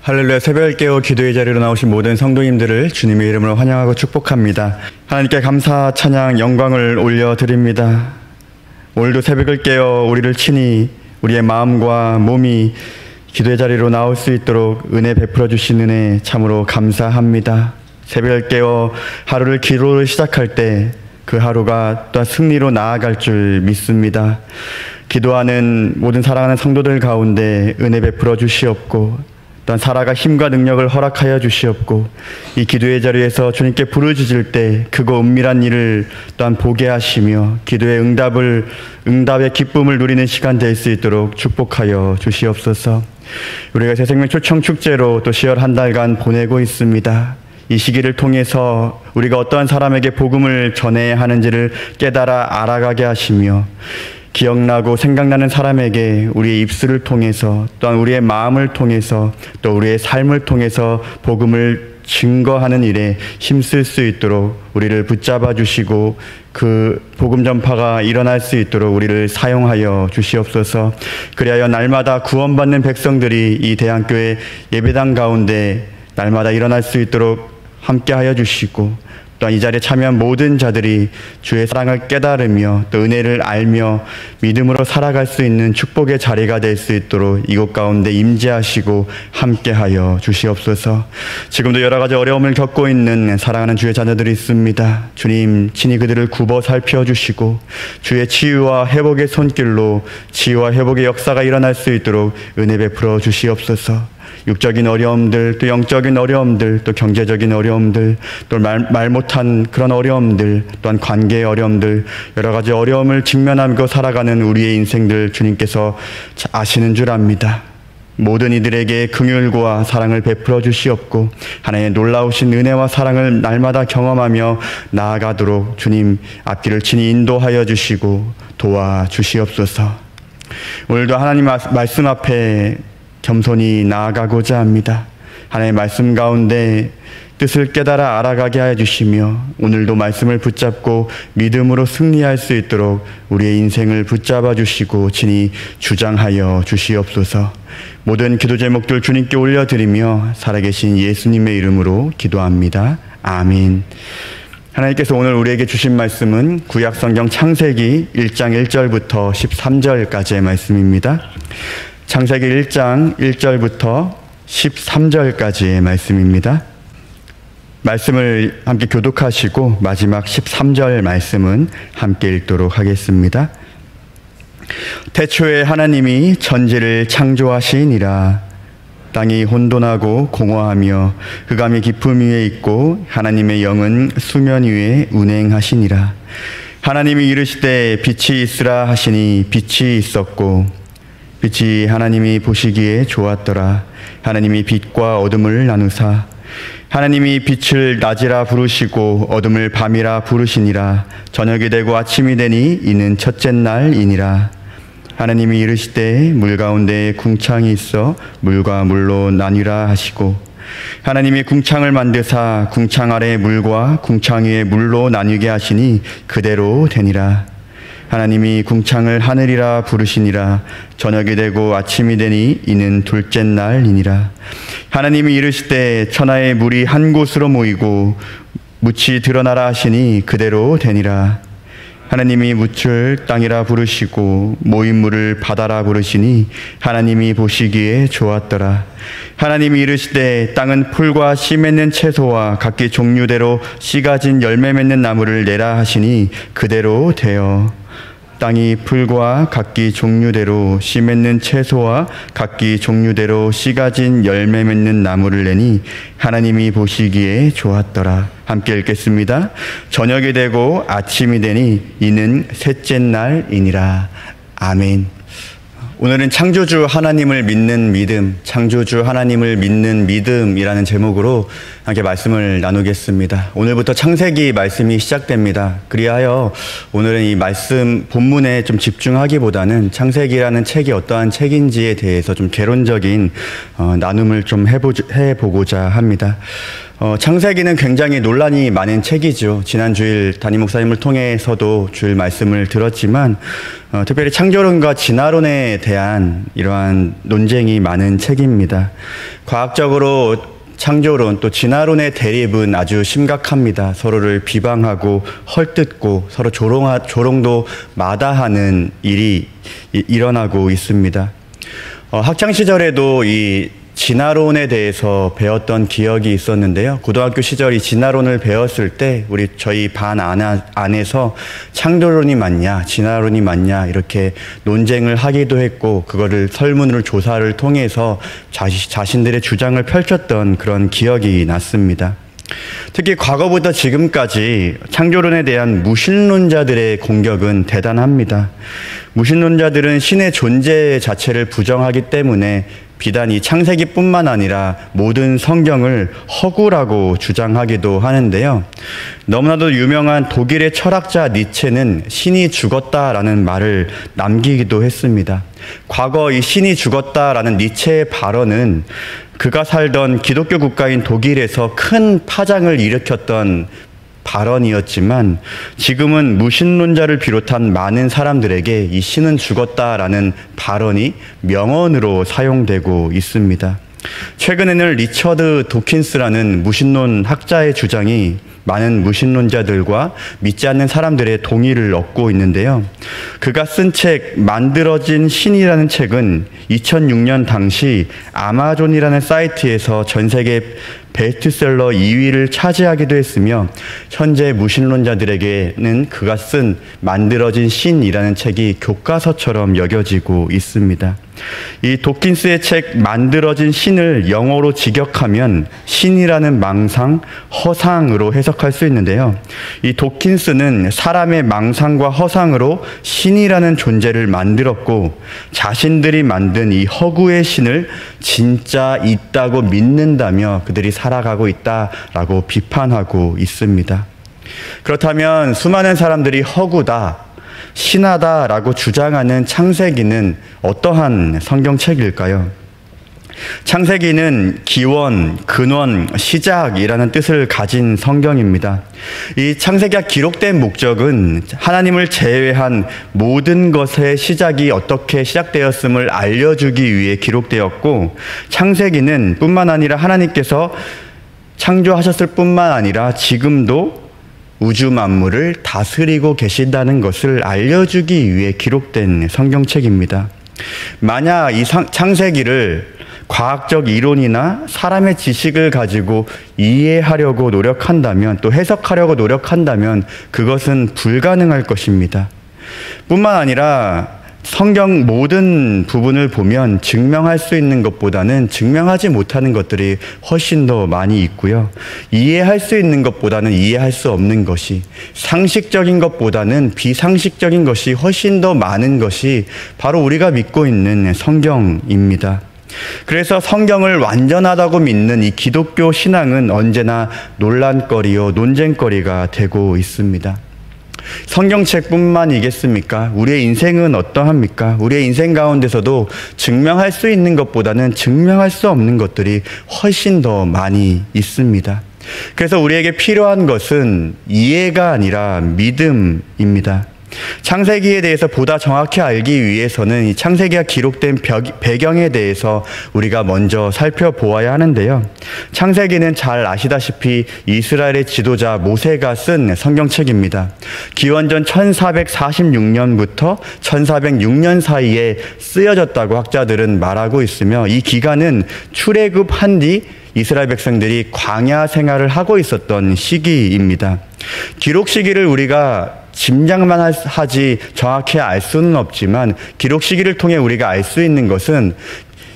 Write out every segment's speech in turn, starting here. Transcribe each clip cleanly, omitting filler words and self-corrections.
할렐루야. 새벽을 깨워 기도의 자리로 나오신 모든 성도님들을 주님의 이름으로 환영하고 축복합니다. 하나님께 감사, 찬양, 영광을 올려드립니다. 오늘도 새벽을 깨워 우리를 친히 우리의 마음과 몸이 기도의 자리로 나올 수 있도록 은혜 베풀어 주신 은혜 참으로 감사합니다. 새벽을 깨워 하루를 기도를 시작할 때 그 하루가 또한 승리로 나아갈 줄 믿습니다. 기도하는 모든 사랑하는 성도들 가운데 은혜 베풀어 주시옵고 또한 살아갈 힘과 능력을 허락하여 주시옵고 이 기도의 자리에서 주님께 부르짖을 때 크고 은밀한 일을 또한 보게 하시며 기도의 응답의 기쁨을 누리는 시간 될 수 있도록 축복하여 주시옵소서. 우리가 새생명 초청 축제로 또 10월 한 달간 보내고 있습니다. 이 시기를 통해서 우리가 어떠한 사람에게 복음을 전해야 하는지를 깨달아 알아가게 하시며 기억나고 생각나는 사람에게 우리의 입술을 통해서 또한 우리의 마음을 통해서 또 우리의 삶을 통해서 복음을 증거하는 일에 힘쓸 수 있도록 우리를 붙잡아 주시고 그 복음 전파가 일어날 수 있도록 우리를 사용하여 주시옵소서. 그리하여 날마다 구원받는 백성들이 이 대한교회 예배당 가운데 날마다 일어날 수 있도록 함께하여 주시고 또한 이 자리에 참여한 모든 자들이 주의 사랑을 깨달으며 또 은혜를 알며 믿음으로 살아갈 수 있는 축복의 자리가 될 수 있도록 이곳 가운데 임재하시고 함께하여 주시옵소서. 지금도 여러 가지 어려움을 겪고 있는 사랑하는 주의 자녀들이 있습니다. 주님 친히 그들을 굽어 살펴주시고 주의 치유와 회복의 손길로 치유와 회복의 역사가 일어날 수 있도록 은혜 베풀어 주시옵소서. 육적인 어려움들, 또 영적인 어려움들, 또 경제적인 어려움들, 또 말 못한 그런 어려움들, 또한 관계의 어려움들, 여러 가지 어려움을 직면하고 살아가는 우리의 인생들 주님께서 아시는 줄 압니다. 모든 이들에게 긍휼과 사랑을 베풀어 주시옵고 하나님의 놀라우신 은혜와 사랑을 날마다 경험하며 나아가도록 주님 앞길을 친히 인도하여 주시고 도와주시옵소서. 오늘도 하나님 말씀 앞에 겸손히 나아가고자 합니다. 하나님의 말씀 가운데 뜻을 깨달아 알아가게 하여 주시며 오늘도 말씀을 붙잡고 믿음으로 승리할 수 있도록 우리의 인생을 붙잡아 주시고 친히 주장하여 주시옵소서. 모든 기도 제목들 주님께 올려드리며 살아계신 예수님의 이름으로 기도합니다. 아멘. 하나님께서 오늘 우리에게 주신 말씀은 구약성경 창세기 1장 1절부터 13절까지의 말씀입니다. 창세기 1장 1절부터 13절까지의 말씀입니다. 말씀을 함께 교독하시고 마지막 13절 말씀은 함께 읽도록 하겠습니다. 태초에 하나님이 천지를 창조하시니라. 땅이 혼돈하고 공허하며 흑암이 깊음 위에 있고 하나님의 영은 수면 위에 운행하시니라. 하나님이 이르시되 빛이 있으라 하시니 빛이 있었고 빛이 하나님이 보시기에 좋았더라. 하나님이 빛과 어둠을 나누사 하나님이 빛을 낮이라 부르시고 어둠을 밤이라 부르시니라. 저녁이 되고 아침이 되니 이는 첫째 날이니라. 하나님이 이르시되 물 가운데에 궁창이 있어 물과 물로 나뉘라 하시고 하나님이 궁창을 만드사 궁창 아래 물과 궁창 위에 물로 나뉘게 하시니 그대로 되니라. 하나님이 궁창을 하늘이라 부르시니라. 저녁이 되고 아침이 되니 이는 둘째 날이니라. 하나님이 이르시되 천하의 물이 한 곳으로 모이고 묻이 드러나라 하시니 그대로 되니라. 하나님이 묻을 땅이라 부르시고 모인 물을 바다라 부르시니 하나님이 보시기에 좋았더라. 하나님이 이르시되 땅은 풀과 씨 맺는 채소와 각기 종류대로 씨 가진 열매 맺는 나무를 내라 하시니 그대로 되어 땅이 풀과 각기 종류대로 씨 맺는 채소와 각기 종류대로 씨 가진 열매 맺는 나무를 내니 하나님이 보시기에 좋았더라. 함께 읽겠습니다. 저녁이 되고 아침이 되니 이는 셋째 날이니라. 아멘. 오늘은 창조주 하나님을 믿는 믿음, 창조주 하나님을 믿는 믿음이라는 제목으로 함께 말씀을 나누겠습니다. 오늘부터 창세기 말씀이 시작됩니다. 그리하여 오늘은 이 말씀 본문에 좀 집중하기보다는 창세기라는 책이 어떠한 책인지에 대해서 좀 개론적인 나눔을 좀 해보고자 합니다. 창세기는 굉장히 논란이 많은 책이죠. 지난 주일 담임 목사님을 통해서도 주일 말씀을 들었지만 특별히 창조론과 진화론에 대한 이러한 논쟁이 많은 책입니다. 과학적으로 창조론 또 진화론의 대립은 아주 심각합니다. 서로를 비방하고 헐뜯고 서로 조롱도 마다하는 일이 일어나고 있습니다. 학창 시절에도 이 진화론에 대해서 배웠던 기억이 있었는데요. 고등학교 시절 이 진화론을 배웠을 때 저희 반 안에서 창조론이 맞냐, 진화론이 맞냐 이렇게 논쟁을 하기도 했고 그거를 설문을 조사를 통해서 자신들의 주장을 펼쳤던 그런 기억이 났습니다. 특히 과거부터 지금까지 창조론에 대한 무신론자들의 공격은 대단합니다. 무신론자들은 신의 존재 자체를 부정하기 때문에 비단 이 창세기뿐만 아니라 모든 성경을 허구라고 주장하기도 하는데요. 너무나도 유명한 독일의 철학자 니체는 신이 죽었다라는 말을 남기기도 했습니다. 과거 이 신이 죽었다라는 니체의 발언은 그가 살던 기독교 국가인 독일에서 큰 파장을 일으켰던 발언이었지만 지금은 무신론자를 비롯한 많은 사람들에게 이 신은 죽었다라는 발언이 명언으로 사용되고 있습니다. 최근에는 리처드 도킨스라는 무신론 학자의 주장이 많은 무신론자들과 믿지 않는 사람들의 동의를 얻고 있는데요. 그가 쓴 책 만들어진 신이라는 책은 2006년 당시 아마존이라는 사이트에서 전 세계 베스트셀러 2위를 차지하기도 했으며 현재 무신론자들에게는 그가 쓴 만들어진 신이라는 책이 교과서처럼 여겨지고 있습니다. 이 도킨스의 책 만들어진 신을 영어로 직역하면 신이라는 망상, 허상으로 해석할 수 있는데요. 이 도킨스는 사람의 망상과 허상으로 신이라는 존재를 만들었고 자신들이 만든 이 허구의 신을 진짜 있다고 믿는다며 그들이 살아가고 있다라고 비판하고 있습니다. 그렇다면 수많은 사람들이 허구다, 신하다라고 주장하는 창세기는 어떠한 성경책일까요? 창세기는 기원, 근원, 시작이라는 뜻을 가진 성경입니다. 이 창세기가 기록된 목적은 하나님을 제외한 모든 것의 시작이 어떻게 시작되었음을 알려주기 위해 기록되었고 창세기는 뿐만 아니라 하나님께서 창조하셨을 뿐만 아니라 지금도 우주 만물을 다스리고 계신다는 것을 알려주기 위해 기록된 성경책입니다. 만약 이 창세기를 과학적 이론이나 사람의 지식을 가지고 이해하려고 노력한다면 또 해석하려고 노력한다면 그것은 불가능할 것입니다. 뿐만 아니라 성경 모든 부분을 보면 증명할 수 있는 것보다는 증명하지 못하는 것들이 훨씬 더 많이 있고요. 이해할 수 있는 것보다는 이해할 수 없는 것이, 상식적인 것보다는 비상식적인 것이 훨씬 더 많은 것이 바로 우리가 믿고 있는 성경입니다. 그래서 성경을 완전하다고 믿는 이 기독교 신앙은 언제나 논란거리요, 논쟁거리가 되고 있습니다. 성경책뿐만이겠습니까? 우리의 인생은 어떠합니까? 우리의 인생 가운데서도 증명할 수 있는 것보다는 증명할 수 없는 것들이 훨씬 더 많이 있습니다. 그래서 우리에게 필요한 것은 이해가 아니라 믿음입니다. 창세기에 대해서 보다 정확히 알기 위해서는 이 창세기가 기록된 배경에 대해서 우리가 먼저 살펴보아야 하는데요. 창세기는 잘 아시다시피 이스라엘의 지도자 모세가 쓴 성경책입니다. 기원전 1446년부터 1406년 사이에 쓰여졌다고 학자들은 말하고 있으며 이 기간은 출애굽한 뒤 이스라엘 백성들이 광야 생활을 하고 있었던 시기입니다. 기록 시기를 우리가 짐작만 하지 정확히 알 수는 없지만 기록 시기를 통해 우리가 알 수 있는 것은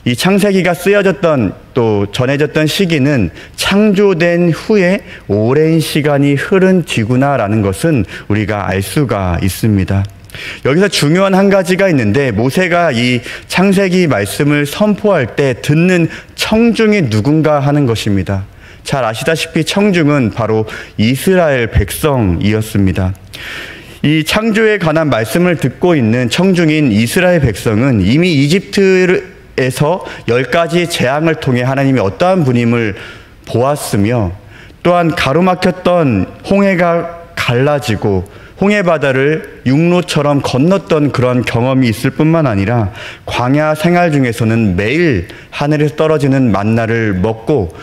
이 창세기가 쓰여졌던 또 전해졌던 시기는 창조된 후에 오랜 시간이 흐른 뒤구나라는 것은 우리가 알 수가 있습니다. 여기서 중요한 한 가지가 있는데 모세가 이 창세기 말씀을 선포할 때 듣는 청중이 누군가 하는 것입니다. 잘 아시다시피 청중은 바로 이스라엘 백성이었습니다. 이 창조에 관한 말씀을 듣고 있는 청중인 이스라엘 백성은 이미 이집트에서 10가지 재앙을 통해 하나님이 어떠한 분임을 보았으며 또한 가로막혔던 홍해가 갈라지고 홍해바다를 육로처럼 건넜던 그런 경험이 있을 뿐만 아니라 광야 생활 중에서는 매일 하늘에서 떨어지는 만나를 먹고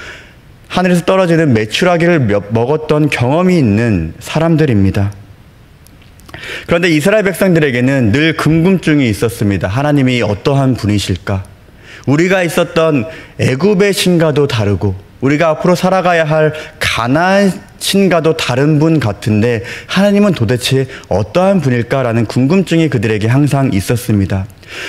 하늘에서 떨어지는 메추라기를 먹었던 경험이 있는 사람들입니다. 그런데 이스라엘 백성들에게는 늘 궁금증이 있었습니다. 하나님이 어떠한 분이실까? 우리가 있었던 애굽의 신과도 다르고 우리가 앞으로 살아가야 할 가나안 신과도 다른 분 같은데 하나님은 도대체 어떠한 분일까라는 궁금증이 그들에게 항상 있었습니다.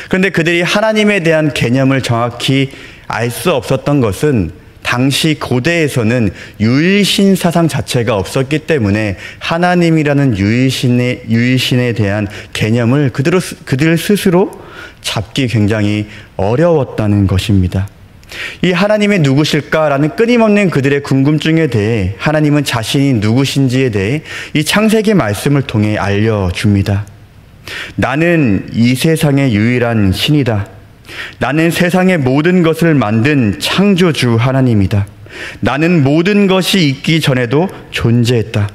그런데 그들이 하나님에 대한 개념을 정확히 알 수 없었던 것은 당시 고대에서는 유일신 사상 자체가 없었기 때문에 하나님이라는 유일신에 대한 개념을 그들 스스로 잡기 굉장히 어려웠다는 것입니다. 이 하나님이 누구실까라는 끊임없는 그들의 궁금증에 대해 하나님은 자신이 누구신지에 대해 이 창세기 말씀을 통해 알려줍니다. 나는 이 세상의 유일한 신이다. 나는 세상의 모든 것을 만든 창조주 하나님이다. 나는 모든 것이 있기 전에도 존재했다.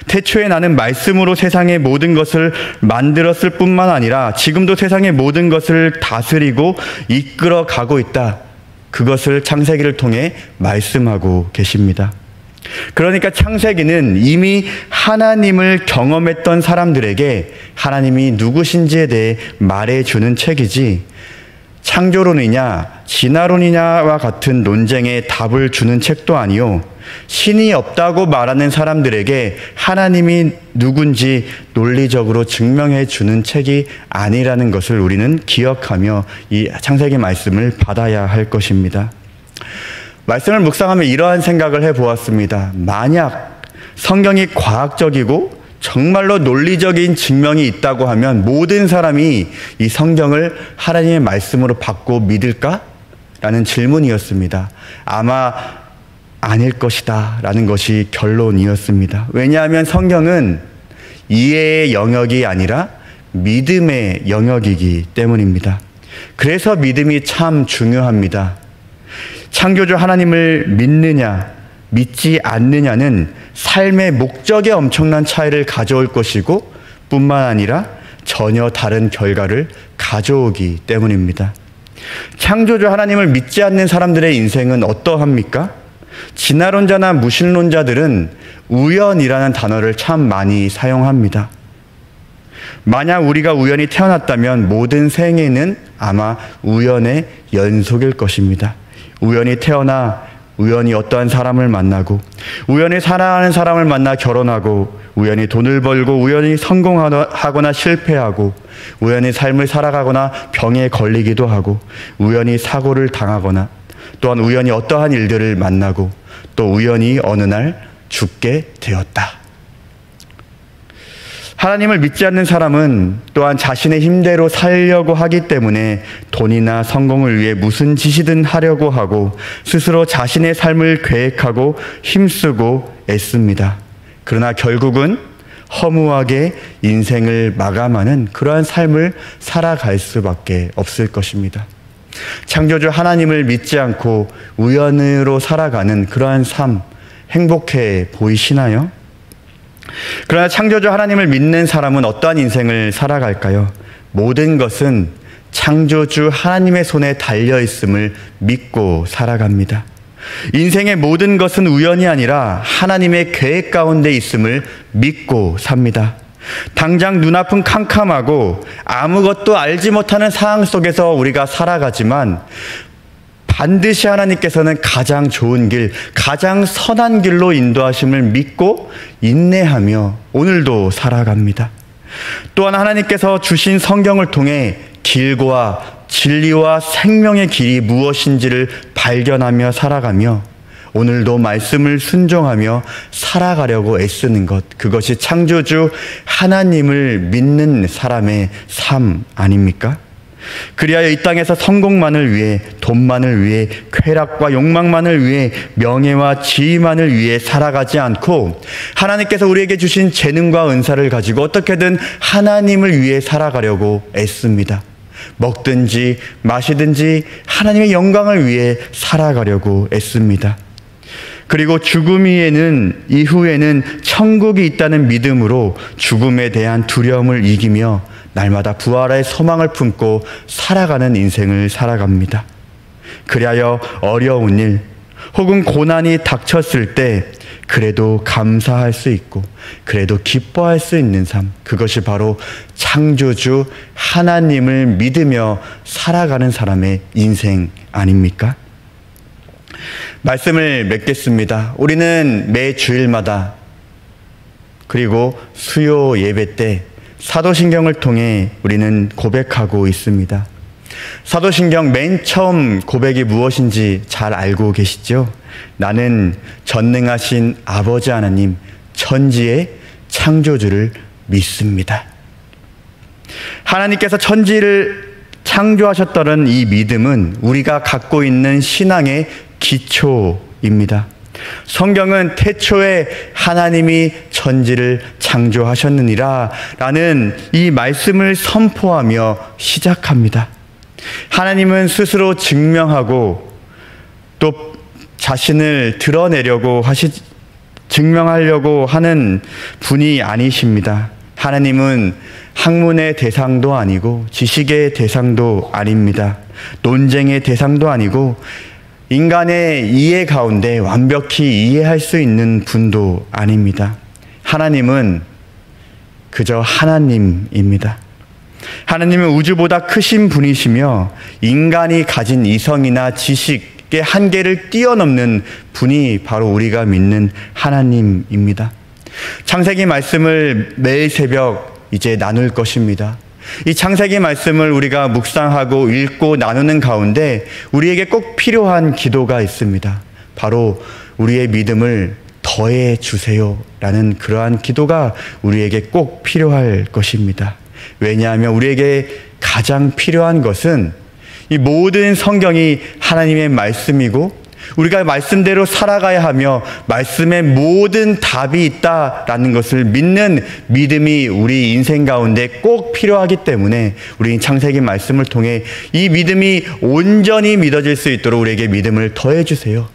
태초에 나는 말씀으로 세상의 모든 것을 만들었을 뿐만 아니라 지금도 세상의 모든 것을 다스리고 이끌어 가고 있다. 그것을 창세기를 통해 말씀하고 계십니다. 그러니까 창세기는 이미 하나님을 경험했던 사람들에게 하나님이 누구신지에 대해 말해주는 책이지 창조론이냐 진화론이냐와 같은 논쟁에 답을 주는 책도 아니요 신이 없다고 말하는 사람들에게 하나님이 누군지 논리적으로 증명해 주는 책이 아니라는 것을 우리는 기억하며 이 창세기 말씀을 받아야 할 것입니다. 말씀을 묵상하며 이러한 생각을 해보았습니다. 만약 성경이 과학적이고 정말로 논리적인 증명이 있다고 하면 모든 사람이 이 성경을 하나님의 말씀으로 받고 믿을까? 라는 질문이었습니다. 아마 아닐 것이다 라는 것이 결론이었습니다. 왜냐하면 성경은 이해의 영역이 아니라 믿음의 영역이기 때문입니다. 그래서 믿음이 참 중요합니다. 창조주 하나님을 믿느냐 믿지 않느냐는 삶의 목적에 엄청난 차이를 가져올 것이고 뿐만 아니라 전혀 다른 결과를 가져오기 때문입니다. 창조주 하나님을 믿지 않는 사람들의 인생은 어떠합니까? 진화론자나 무신론자들은 우연이라는 단어를 참 많이 사용합니다. 만약 우리가 우연히 태어났다면 모든 생애는 아마 우연의 연속일 것입니다. 우연히 태어나 우연히 어떠한 사람을 만나고 우연히 사랑하는 사람을 만나 결혼하고 우연히 돈을 벌고 우연히 성공하거나 실패하고 우연히 삶을 살아가거나 병에 걸리기도 하고 우연히 사고를 당하거나 또한 우연히 어떠한 일들을 만나고 또 우연히 어느 날 죽게 되었다. 하나님을 믿지 않는 사람은 또한 자신의 힘대로 살려고 하기 때문에 돈이나 성공을 위해 무슨 짓이든 하려고 하고 스스로 자신의 삶을 계획하고 힘쓰고 애씁니다. 그러나 결국은 허무하게 인생을 마감하는 그러한 삶을 살아갈 수밖에 없을 것입니다. 창조주 하나님을 믿지 않고 우연으로 살아가는 그러한 삶 행복해 보이시나요? 그러나 창조주 하나님을 믿는 사람은 어떠한 인생을 살아갈까요? 모든 것은 창조주 하나님의 손에 달려있음을 믿고 살아갑니다. 인생의 모든 것은 우연이 아니라 하나님의 계획 가운데 있음을 믿고 삽니다. 당장 눈앞은 캄캄하고 아무것도 알지 못하는 상황 속에서 우리가 살아가지만 반드시 하나님께서는 가장 좋은 길, 가장 선한 길로 인도하심을 믿고 인내하며 오늘도 살아갑니다. 또한 하나님께서 주신 성경을 통해 길과 진리와 생명의 길이 무엇인지를 발견하며 살아가며 오늘도 말씀을 순종하며 살아가려고 애쓰는 것, 그것이 창조주 하나님을 믿는 사람의 삶 아닙니까? 그리하여 이 땅에서 성공만을 위해, 돈만을 위해, 쾌락과 욕망만을 위해, 명예와 지위만을 위해 살아가지 않고 하나님께서 우리에게 주신 재능과 은사를 가지고 어떻게든 하나님을 위해 살아가려고 애씁니다. 먹든지 마시든지 하나님의 영광을 위해 살아가려고 애씁니다. 그리고 이후에는 천국이 있다는 믿음으로 죽음에 대한 두려움을 이기며 날마다 부활의 소망을 품고 살아가는 인생을 살아갑니다. 그리하여 어려운 일 혹은 고난이 닥쳤을 때 그래도 감사할 수 있고 그래도 기뻐할 수 있는 삶, 그것이 바로 창조주 하나님을 믿으며 살아가는 사람의 인생 아닙니까? 말씀을 맺겠습니다. 우리는 매 주일마다 그리고 수요 예배 때 사도신경을 통해 우리는 고백하고 있습니다. 사도신경 맨 처음 고백이 무엇인지 잘 알고 계시죠? 나는 전능하신 아버지 하나님, 천지의 창조주를 믿습니다. 하나님께서 천지를 창조하셨다는 이 믿음은 우리가 갖고 있는 신앙의 기초입니다. 성경은 태초에 하나님이 천지를 창조하셨느니라 라는 이 말씀을 선포하며 시작합니다. 하나님은 스스로 증명하고 또 자신을 증명하려고 하는 분이 아니십니다. 하나님은 학문의 대상도 아니고 지식의 대상도 아닙니다. 논쟁의 대상도 아니고 인간의 이해 가운데 완벽히 이해할 수 있는 분도 아닙니다. 하나님은 그저 하나님입니다. 하나님은 우주보다 크신 분이시며 인간이 가진 이성이나 지식의 한계를 뛰어넘는 분이 바로 우리가 믿는 하나님입니다. 창세기 말씀을 매일 새벽 이제 나눌 것입니다. 이 창세기 말씀을 우리가 묵상하고 읽고 나누는 가운데 우리에게 꼭 필요한 기도가 있습니다. 바로 우리의 믿음을 더해 주세요 라는 그러한 기도가 우리에게 꼭 필요할 것입니다. 왜냐하면 우리에게 가장 필요한 것은 이 모든 성경이 하나님의 말씀이고 우리가 말씀대로 살아가야 하며 말씀에 모든 답이 있다라는 것을 믿는 믿음이 우리 인생 가운데 꼭 필요하기 때문에 우리 창세기 말씀을 통해 이 믿음이 온전히 믿어질 수 있도록 우리에게 믿음을 더해 주세요.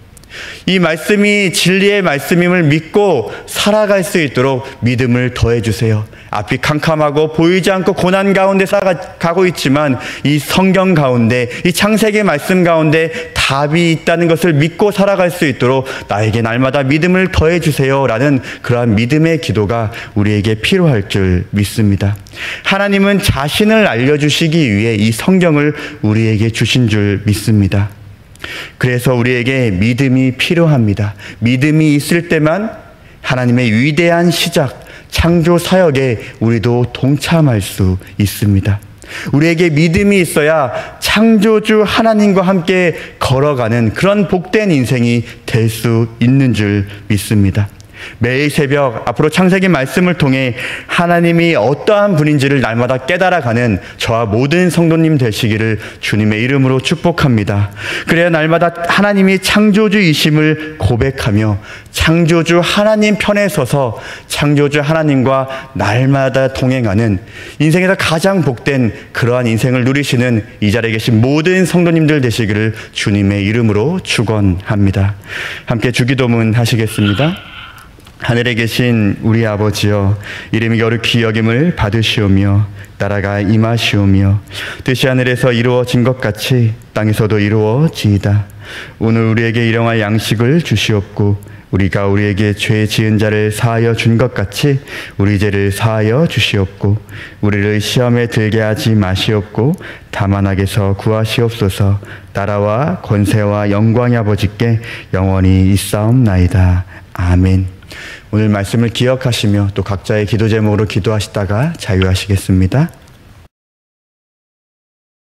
이 말씀이 진리의 말씀임을 믿고 살아갈 수 있도록 믿음을 더해 주세요. 앞이 캄캄하고 보이지 않고 고난 가운데 살아가고 있지만 이 성경 가운데 이 창세기 말씀 가운데 답이 있다는 것을 믿고 살아갈 수 있도록 나에게 날마다 믿음을 더해 주세요 라는 그러한 믿음의 기도가 우리에게 필요할 줄 믿습니다. 하나님은 자신을 알려주시기 위해 이 성경을 우리에게 주신 줄 믿습니다. 그래서 우리에게 믿음이 필요합니다. 믿음이 있을 때만 하나님의 위대한 시작, 창조 사역에 우리도 동참할 수 있습니다. 우리에게 믿음이 있어야 창조주 하나님과 함께 걸어가는 그런 복된 인생이 될 수 있는 줄 믿습니다. 매일 새벽 앞으로 창세기 말씀을 통해 하나님이 어떠한 분인지를 날마다 깨달아가는 저와 모든 성도님 되시기를 주님의 이름으로 축복합니다. 그래야 날마다 하나님이 창조주이심을 고백하며 창조주 하나님 편에 서서 창조주 하나님과 날마다 동행하는 인생에서 가장 복된 그러한 인생을 누리시는 이 자리에 계신 모든 성도님들 되시기를 주님의 이름으로 축원합니다. 함께 주기도문 하시겠습니다. 하늘에 계신 우리 아버지여, 이름이 거룩히 여김을 받으시오며 나라가 임하시오며 뜻이 하늘에서 이루어진 것 같이 땅에서도 이루어지이다. 오늘 우리에게 일용할 양식을 주시옵고 우리가 우리에게 죄 지은 자를 사하여 준 것 같이 우리 죄를 사하여 주시옵고 우리를 시험에 들게 하지 마시옵고 다만 악에서 구하시옵소서. 나라와 권세와 영광의 아버지께 영원히 있사옵나이다. 아멘. 오늘 말씀을 기억하시며 또 각자의 기도 제목으로 기도하시다가 자유하시겠습니다.